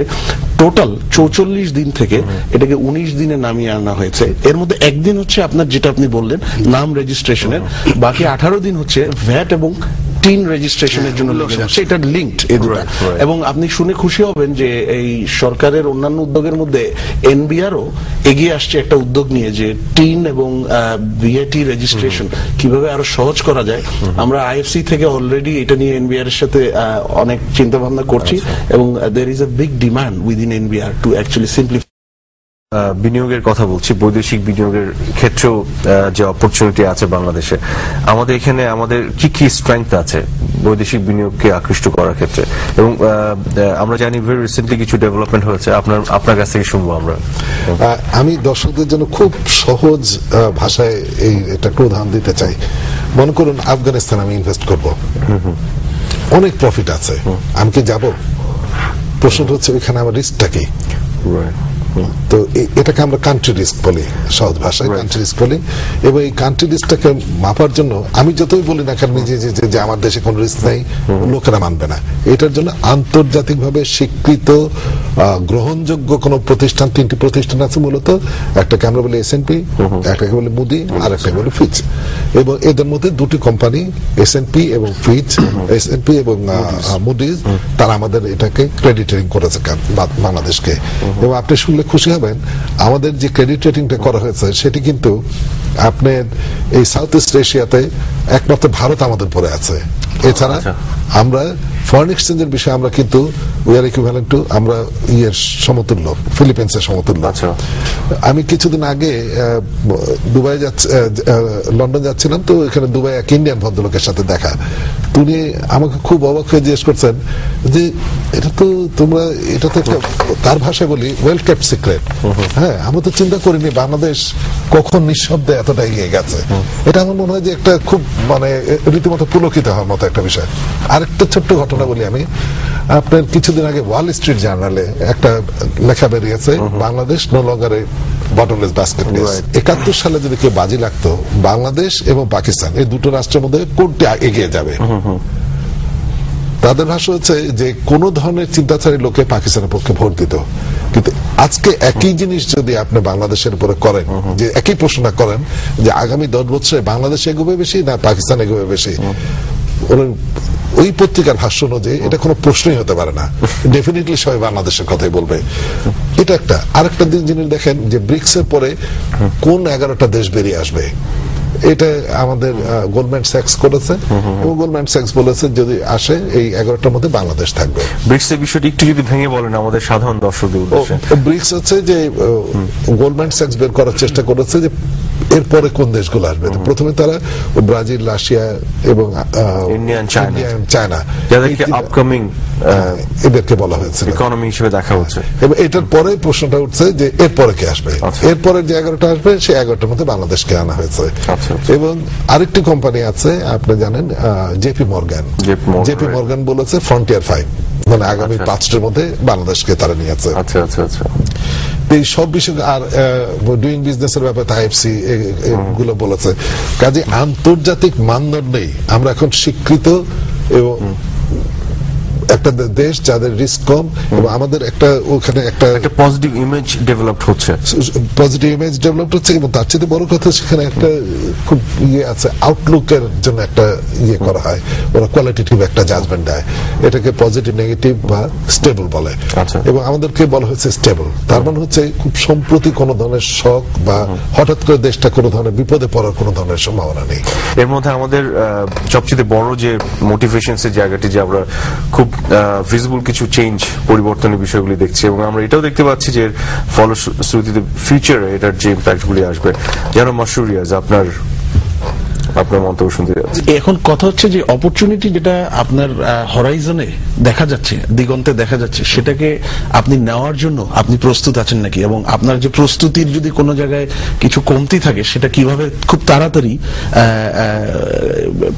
টোটাল 44 দিন থেকে এটাকে 19 দিনে নামিয়ে আনা হয়েছে। এর মধ্যে একদিন হচ্ছে আপনার যেটা আপনি বললেন নাম রেজিস্ট্রেশনের, বাকি 18 দিন হচ্ছে ভ্যাট এবং টিন রেজিস্ট্রেশনের জন্য সেটা লিঙ্কড এই দুটো। এবং আপনি শুনে খুশি হবেন যে এই সরকারের অন্যান্য উদ্যোগের মধ্যে এনবিআরও এগিয়ে আসছে একটা উদ্যোগ নিয়ে, যে টিন এবং ভিএটি রেজিস্ট্রেশন কিভাবে আরো সহজ করা যায়। আমরা আইএফসি থেকে অলরেডি এটা নিয়ে এনবিআর এর সাথে অনেক চিন্তা ভাবনা করছি, এবং there is a big demand within NBR to actually simplify. বিনিয়োগের কথা বলছি, বৈদেশিক বিনিয়োগের ক্ষেত্রেও যে অপরচুনিটি আছে বাংলাদেশে, আমাদের এখানে আমাদের কি কি স্ট্রেংথ আছে বৈদেশিক বিনিয়োগকে আকৃষ্ট করার ক্ষেত্রে, এবং আমরা জানি ভেরি রিসেন্টলি কিছু ডেভেলপমেন্ট হয়েছে, আপনার কাছ থেকে শুনবো আমরা। আমি দর্শকদের জন্য খুব সহজ ভাষায় এটা একটা উদাহরণ দিতে চাই। মনে করুন আফগানিস্তান আমি ইনভেস্ট করব, অনেক প্রফিট আছে, আমি কি যাব? প্রশ্নটা হচ্ছে ওইখানে আমার রিস্কটা কি? তো এটাকে আমরা কান্ট্রি রিস্ক বলি, সহজ ভাষায় কান্ট্রি রিস্ক বলি। এবং এই কান্ট্রি রিস্কটাকে মাপার জন্য আমি যতই বলি না কেন যে আমার দেশে কোনো রিস্ক নাই, লোকেরা মানবে না। এটার জন্য আন্তর্জাতিকভাবে স্বীকৃত গ্রহণযোগ্য কোন প্রতিষ্ঠান, 3টি প্রতিষ্ঠান আছে মূলত, একটাকে আমরা বলি S&P, একটাকে বলি মুডি, আর একটাকে বলি ফিচ। এবং এদের মধ্যে 2টি কোম্পানি S&P এবং ফিচ, S&P এবং মুডিজ, তারা আমাদের এটাকে ক্রেডিট রেটিং করেছে বাংলাদেশকে। এবং আপনি শুনলে খুশি হবেন, আমাদের যে ক্রেডিট রেটিংটা করা হয়েছে সেটি কিন্তু আপনার এই সাউথ ইস্ট এশিয়াতে একমাত্র ভারত আমাদের পরে আছে। এছাড়া আমরা ফরেন এক্সচেঞ্জের বিষয়ে আমরা কিন্তু উই আর ইকুইভ্যালেন্ট টু, আমরা সমতুল্য, ফিলিপিন্সের সমতুল্য। আমি কিছুদিন আগে দুবাই লন্ডন যাচ্ছিলাম, তো এখানে দুবাই এক ইন্ডিয়ান ভদ্রলোকের সাথে দেখা। তিনি আমাকে খুব অবাক হয়ে জিজ্ঞেস করছেন যে এটা তো তোমরা, এটা তো একটা, তার ভাষায় বলি ওয়েল কেপ্ট সিক্রেট। হ্যাঁ, আমরা তো চিন্তা করিনি বাংলাদেশ কখন নিঃশব্দে এতটা এগিয়ে গেছে। এটা আমার মনে হয় যে একটা খুব মানে রীতিমতো পুলকিত হওয়ার মতো একটা বিষয়। আরেকটা ছোট্ট ঘটনা বলি আমি, আপনার কিছুদিন আগে ওয়াল স্ট্রিট জার্নালে একটা লেখা বেরিয়েছে, বাংলাদেশ নো লঙ্গার এ বটমলেস বাস্কেট। 71 সালে যদি কেউ বাজি লাগতো বাংলাদেশ এবং পাকিস্তান এই দুটো রাষ্ট্রের মধ্যে কোনটি এগিয়ে যাবে, তাদের ভাষা হচ্ছে যে কোন ধরনের চিন্তাধারী লোকে পাকিস্তানের পক্ষে ভোট দিত, কিন্তু আজকে একই জিনিস যদি আপনি বাংলাদেশের উপরে করেন, যে একই প্রশ্নটা করেন যে আগামী 10 বছরে বাংলাদেশ এগোবে বেশি না পাকিস্তান এগোবে বেশি, ওই পত্রিকার ভাষ্য অনুযায়ী এটা কোনো প্রশ্নই হতে পারে না, ডেফিনেটলি সবাই বাংলাদেশের কথাই বলবে। এটা একটা। আরেকটা জিনিস দেখেন যে ব্রিক্স এর পরে কোন 11টা দেশ বেরিয়ে আসবে, এটা আমাদের গোল্ডম্যান স্যাক্স করেছে, এবং গোল্ডম্যান স্যাক্স বলেছে যদি আসে এই 11টার মধ্যে বাংলাদেশ থাকবে। ব্রিক্স এর বিষয়টি একটু যদি ভেঙে বলেন আমাদের সাধারণ দর্শকদের উদ্দেশ্যে। ব্রিক্স হচ্ছে যে গোল্ডম্যান স্যাক্স বের করার চেষ্টা করেছে যে এরপরে কোন দেশগুলো আসবে। প্রথমে তারা ব্রাজিল, রাশিয়া এবং ইন্ডিয়া, চায়না, যাদেরকে আপকামিং এদেরকে বলা হয়েছে ইকোনমি হিসেবে দেখা হচ্ছে। এবং এটার পরে প্রশ্নটা উঠছে যে এরপরে কে আসবে, এরপরে যে 11টা আসবে সেই 11টার মধ্যে বাংলাদেশকে আনা হয়েছে। এবং আরেকটি কোম্পানি আছে আপনি জানেন, জেপি মর্গান বলেছে ফ্রন্টিয়ার 5, মানে আগামী 5টার মধ্যে বাংলাদেশকে তারা নিয়ে আছে। আচ্ছা আচ্ছা আচ্ছা। এই সব বিষয় আর ডুইং বিজনেসের ব্যাপারে আইএফসি এগুলো বলেছে। কাজে আন্তর্জাতিক মানদণ্ডেই আমরা এখন স্বীকৃত এবং একটা দেশ যাদের রিস্ক কম, এবং আমাদের একটা ওখানে একটা পজিটিভ ইমেজ ডেভেলপ হচ্ছে, এবং তার চেয়ে বড় কথা সেখানে একটা খুব আছে, আউটলুকের জন্য একটা করা হয়, ওরা কোয়ালিটেটিভ একটা জাজমেন্ট দেয়, এটাকে পজিটিভ, নেগেটিভ বা স্টেবল বলে। এবং আমাদেরকে বলা হয়েছে স্টেবল, তার মানে হচ্ছে খুব সম্প্রতি কোন ধরনের শক বা হঠাৎ করে দেশটা কোন ধরনের বিপদে পড়ার কোন ধরনের সম্ভাবনা নেই। এর মধ্যে আমাদের সবচেয়ে বড় যে মোটিভেশনস এর জায়গাটি, যে আমরা খুব ভিজিবল কিছু চেঞ্জ, পরিবর্তনের বিষয়গুলি দেখছি, এবং আমরা এটাও দেখতে পাচ্ছি যে ফলশ্রুতিতে ফিউচারে এটার যে ইম্প্যাক্টগুলি আসবে। যেন মাসুর রিয়াজ, আপনার মন্তব্য শুনতে যাচ্ছি। এখন কথা হচ্ছে যে অপরচুনিটি যেটা আপনার হরাইজনে দেখা যাচ্ছে, দিগন্তে দেখা যাচ্ছে, সেটাকে আপনি নেওয়ার জন্য আপনি প্রস্তুত আছেন নাকি, এবং আপনার যে প্রস্তুতির যদি কোনো জায়গায় কিছু কমতি থাকে সেটা কিভাবে খুব তাড়াতাড়ি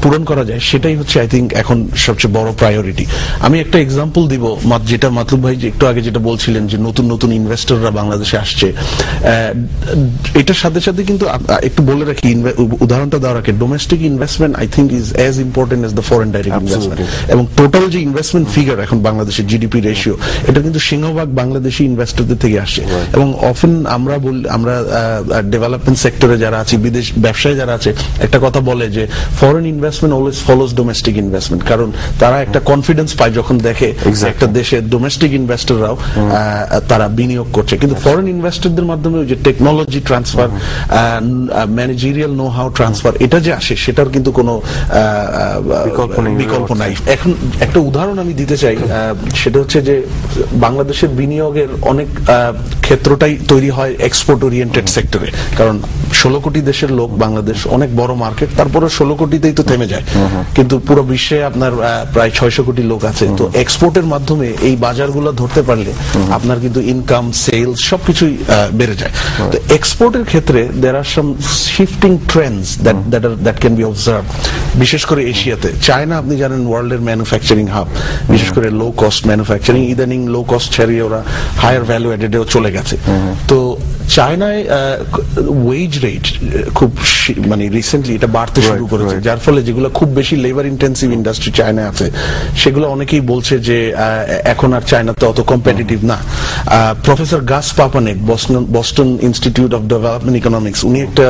পূরণ করা যায়, সেটাই হচ্ছে আই থিঙ্ক এখন সবচেয়ে বড় প্রায়োরিটি। আমি একটা এক্সাম্পল দিব, যেটা মাতলুব ভাই একটু আগে যেটা বলছিলেন যে নতুন নতুন ইনভেস্টররা বাংলাদেশে আসছে, এটার সাথে সাথে কিন্তু একটু বলে রাখি, উদাহরণটা দেওয়া রাখে, domestic investment I think is as important as the foreign direct investment, এবং টোটাল যে ইনভেস্টমেন্ট ফিগার এখন বাংলাদেশের জিডিপি রেশিও, এটা কিন্তু সিংহভাগ বাংলাদেশি ইনভেস্টরদের থেকে আসছে। এবং অফেন আমরা ডেভেলপমেন্ট সেক্টরে যারা আছি, বিদেশ ব্যবসায় যারা আছে, একটা কথা বলে যে foreign investment always follows domestic investment, কারণ তারা একটা কনফিডেন্স পায় যখন দেখে একটা দেশে ডোমেস্টিক ইনভেস্টররাও তারা বিনিয়োগ করছে। কিন্তু ফরেন ইনভেস্টরদের মাধ্যমে যে technology transfer, managerial know how transfer, এটা যে আসে সেটার কিন্তু কোনো বিকল্প নাই। এখন একটা উদাহরণ আমি দিতে চাই, সেটা হচ্ছে যে বাংলাদেশের বিনিয়োগের অনেক ক্ষেত্রটাই তৈরি হয় এক্সপোর্ট ওরিয়েন্টেড সেক্টরে, কারণ 16 কোটি দেশের লোক, বাংলাদেশ অনেক বড় মার্কেট, তারপরে 16 কোটিতেই তো থেমে যায়, কিন্তু পুরো বিশ্বে আপনার প্রায় 600 কোটি লোক আছে। তো এক্সপোর্টের মাধ্যমে এই বাজারগুলো ধরতে পারলে আপনার কিন্তু ইনকাম, সেলস সবকিছুই বেড়ে যায়। তো এক্সপোর্টের ক্ষেত্রে there are some shifting trends that can be observed, বিশেষ করে এশিয়াতে। চায়না আপনি জানেন ওয়ার্ল্ডের ম্যানুফ্যাকচারিং হাব, বিশেষ করে লো কস্ট ম্যানুফ্যাকচারিং, ইদানিং লো কস্ট ছাড়িয়ে ওরা হায়ার ভ্যালু এডেডেও চলে গেছে। তো চায়নায় ওয়েজ রেট খুব মানে রিসেন্টলি এটা বাড়তে শুরু করেছে, যার ফলে যেগুলো খুব বেশি লেবার ইন্টেন্সিভ ইন্ডাস্ট্রি চায়নায় আছে, সেগুলো অনেকেই বলছে যে এখন আর চায়নাতে অত কম্পিটিটিভ না। Professor Gus Papanek, Boston Institute of Development Economics, উনি একটা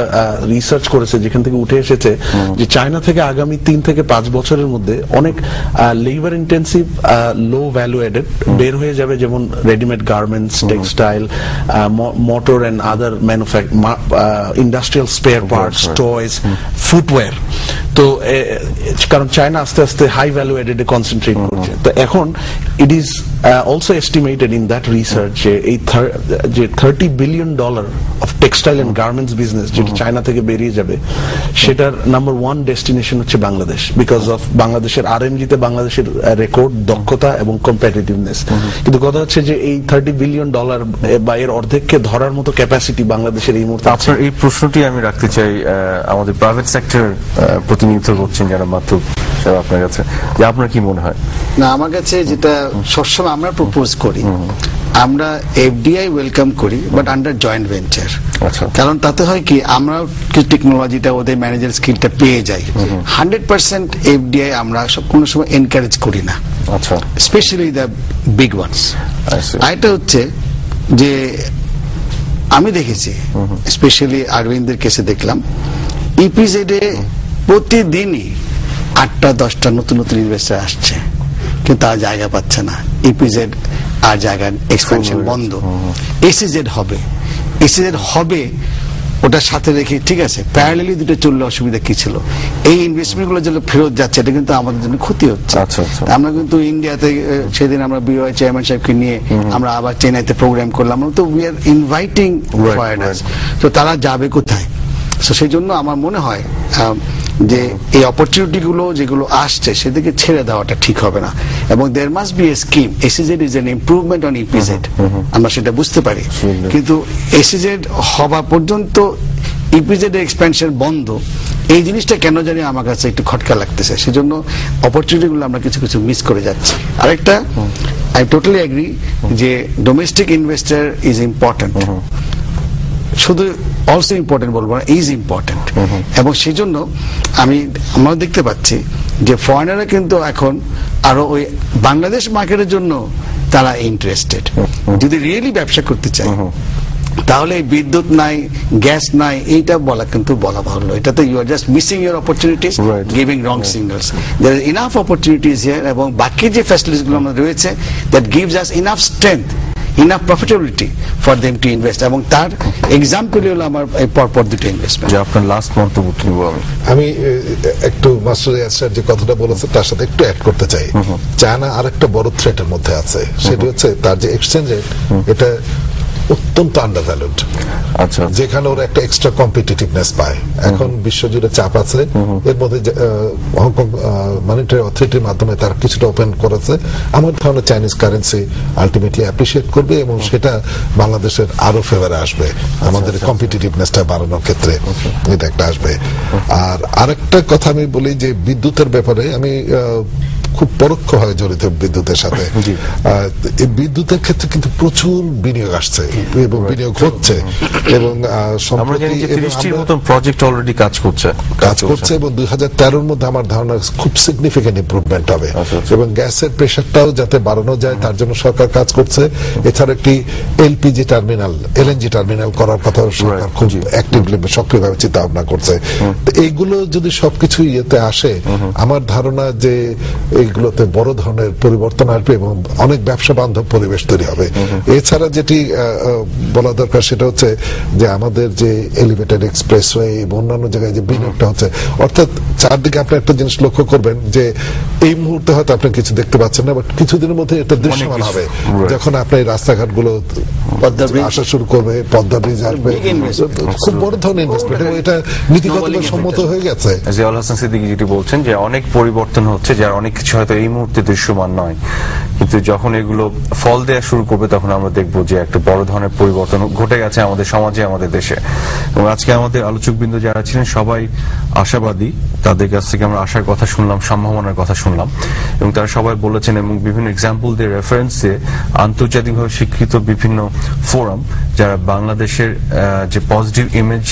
রিসার্চ করেছে যেখান থেকে উঠে এসেছে যে চায়না থেকে আগামী 3 থেকে 5 বছরের মধ্যে অনেক labour intensive low value added বের হয়ে যাবে, যেমন readymade garments, textile, motor and other industrial spare parts, toys, footwear. তো কারণ চায়না আস্তে আস্তে হাই ভ্যালু এডেডে কনসেন্ট্রেট করছে। তো এখন it is also estimated in that research যে $30 billion অফ টেক্সটাইল এন্ড গার্মেন্টস বিজনেস যেটা চায়না থেকে বেরিয়ে যাবে, সেটার নাম্বার 1 ডেস্টিনেশন হচ্ছে বাংলাদেশ, বিকজ অফ বাংলাদেশের আরএমজিতে বাংলাদেশের রেকর্ড, দক্ষতা এবং কম্পিটিটিভনেস। কিন্তু কথা হচ্ছে যে এই $30 billion বা এর অর্ধেককে ধরার মতো ক্যাপাসিটি বাংলাদেশের এই মুহূর্তে। আপনার এই প্রশ্নটি আমি রাখতে চাই আমাদের প্রাইভেট সেক্টর প্রতিনিধিত্ব করছেন যারা মাত্র, আপনার কাছে যে আপনার কি মনে হয়? না, আমার কাছে যেটা সবসময় আমরা প্রপোজ করি আমরা এফডিআই ওয়েলকাম করি বাট আন্ডার জয়েন্ট ভেঞ্চার। আচ্ছা। কারণ তাতে হয় কি আমরা টেকনোলজিটা ওদের ম্যানেজার স্কিলটা পেয়ে যাই। 100% এফডিআই আমরা কোনো সময় এনকারেজ করি না, আচ্ছা, স্পেশালি দ্য বিগ ওয়ানস। আরেকটা হচ্ছে যে আমি দেখেছি স্পেশালি আরবিন্দের কেসে দেখলাম ইপিজেড এ প্রতিদিনই 8টা-10টা নতুন নতুন ইনভেস্টার আসছে, কিন্তু তারা জায়গা পাচ্ছে না। ইপিজেড আর জায়গার এক্সপেনশন বন্ধ। এসিজেড হবে ওটার সাথে রেখে, ঠিক আছে, প্যারালালি দুটো চললে অসুবিধা কি ছিল? এই ইনভেস্টমেন্ট গুলো যেগুলো ফেরত যাচ্ছে এটা কিন্তু আমাদের জন্য ক্ষতি হচ্ছে। আমরা কিন্তু ইন্ডিয়াতে সেদিন আমরা বিওআই চেয়ারম্যান সাহেবকে নিয়ে আমরা আবার চেন্নাইতে প্রোগ্রাম করলাম, তো উই আর ইনভাইটিং ফরেনার্স, তো তারা যাবে কোথায়? তো সেই জন্য আমার মনে হয় যে এই অপরচুনিটি গুলো যেগুলো আসছে সেদিকে ছেড়ে দেওয়াটা ঠিক হবে না, এবং there must be a scheme. SEZ is an improvement on EPZ, আমরা সেটা বুঝতে পারি, কিন্তু এসিজেড হওয়া পর্যন্ত ইপিজেড এর এক্সপেনশন বন্ধ, এই জিনিসটা কেন জানি আমার কাছে একটু খটকা লাগতেছে। সেজন্য অপরচুনিটি গুলো আমরা কিছু কিছু মিস করে যাচ্ছি। আরেকটা, আই টোটালি এগ্রি যে ডোমেস্টিক ইনভেস্টর ইজ ইম্পর্টেন্ট, শুধু অলসো ইম্পর্টেন্ট বলবো না, ইজ ইম্পর্টেন্ট। এবং সেই জন্য আমরা দেখতে পাচ্ছি যে ফরেনাররা কিন্তু এখন আরো ওই বাংলাদেশ মার্কেটের জন্য তারা ইন্টারেস্টেড। যদি রিয়েলি ব্যবসা করতে চায় তাহলে বিদ্যুৎ নাই, গ্যাস নাই, এইটা বলা কিন্তু বলা ভালো। এটাতে you are just missing your opportunities, giving wrong signals. There is enough opportunities here, এবং বাকি যে ফ্যাসিলিটিস গুলো আমাদের রয়েছে that gives us enough strength, enough profitability for them to invest, এবং তার এক্সাম্পল হলো আমার এই পরপর দুটো ইনভেস্টমেন্ট। আপনার লাস্ট মন্তব্য কি নিব? আমি একটু মাস্টার ইয়াসির যে কথাটা বলেছে তার সাথে একটু অ্যাড করতে চাই। চায়না আরেকটা বড় থ্রেটের মধ্যে আছে, সেটা হচ্ছে তার যে এক্সচেঞ্জ রেট, এটা অত্যন্ত আন্ডারভ্যালুড। আচ্ছা, যেখানে ওরা একটা এক্সট্রা কম্পিটিটিভনেস পায়। এখন বিশ্বজুড়ে চাপ আছে, এর মধ্যে হংকং মনিটারি অথরিটির মাধ্যমে তারা কিছুটা ওপেন করেছে। আমার ধারণা চাইনিজ কারেন্সি আলটিমেটলি অ্যাপ্রিসিয়েট করবে এবং সেটা বাংলাদেশের আরো ফেভারে আসবে, আমাদের কম্পিটিটিভনেসটা বাড়ানোর ক্ষেত্রে এটা একটা আসবে। আর আরেকটা কথা আমি বলি যে বিদ্যুতের ব্যাপারে আমি খুব পরোক্ষভাবে জড়িত বিদ্যুতের সাথে। বিদ্যুতের ক্ষেত্রে কিন্তু প্রচুর বিনিয়োগ আসছে এবং বিনিয়োগ হচ্ছে, এবং প্রজেক্ট অলরেডি কাজ করছে এবং 2013-র মধ্যে আমার ধারণা খুব সিগনিফিকেন্ট ইমপ্রুভমেন্ট হবে। এবং গ্যাসের প্রেসারটাও যাতে বাড়ানো যায় তার জন্য সরকার কাজ করছে। এছাড়া একটি এলপিজি টার্মিনাল, এলএনজি টার্মিনাল করার কথা সরকার খুব অ্যাক্টিভলি সক্রিয়ভাবে চিন্তা ভাবনা করছে। এইগুলো যদি সবকিছু ইয়েতে আসে, আমার ধারণা যে এইগুলোতে বড় ধরনের পরিবর্তন আসবে এবং অনেক ব্যবসা বান্ধব পরিবেশ তৈরি হবে। এছাড়া যেটি বলা দরকার সেটা হচ্ছে যে আমাদের যে এলিভেটেড এক্সপ্রেসওয়ে এবং অন্যান্য জায়গায় যে বিনিয়োগটা হচ্ছে, অর্থাৎ চারদিকে আপনি একটা জিনিস লক্ষ্য করবেন যে এই মুহূর্তে হয়তো আপনি কিছু দেখতে পাচ্ছেন না, বাট কিছুদিনের মধ্যে এটা দৃশ্যমান হবে যখন আপনি রাস্তাঘাট গুলো আসা শুরু করবে, পদ্মা ব্রিজ আসবে, খুব বড় ধরনের ইনভেস্টমেন্ট, এবং এটা নীতিগতভাবে সম্মত হয়ে গেছে। জিয়াউল হাসান সিদ্দিকী যেটি বলছেন যে অনেক পরিবর্তন হচ্ছে, যার অনেক কিছু হয়তো এই মুহূর্তে দৃশ্যমান নয়, কিন্তু যখন এগুলো ফল দেওয়া শুরু করবে তখন আমরা দেখবো যে একটা বড় ধরনের পরিবর্তন ঘটে গেছে আমাদের সমাজে, আমাদের দেশে। এবং আজকে আমাদের আলোচকবৃন্দ যারা ছিলেন সবাই আশাবাদী, তাদের কাছ থেকে আমরা আশার কথা শুনলাম, সম্ভাবনার কথা শুনলাম, এবং তারা সবাই বলেছেন এবং বিভিন্ন এক্সাম্পল দিয়ে রেফারেন্স দিয়ে আন্তর্জাতিকভাবে স্বীকৃত বিভিন্ন ফোরাম যারা বাংলাদেশের যে পজিটিভ ইমেজ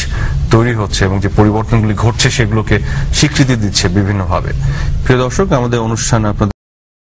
তৈরি হচ্ছে এবং যে পরিবর্তনগুলি ঘটছে সেগুলোকে স্বীকৃতি দিচ্ছে বিভিন্নভাবে। প্রিয় দর্শক, আমাদের অনুষ্ঠান আপনাদের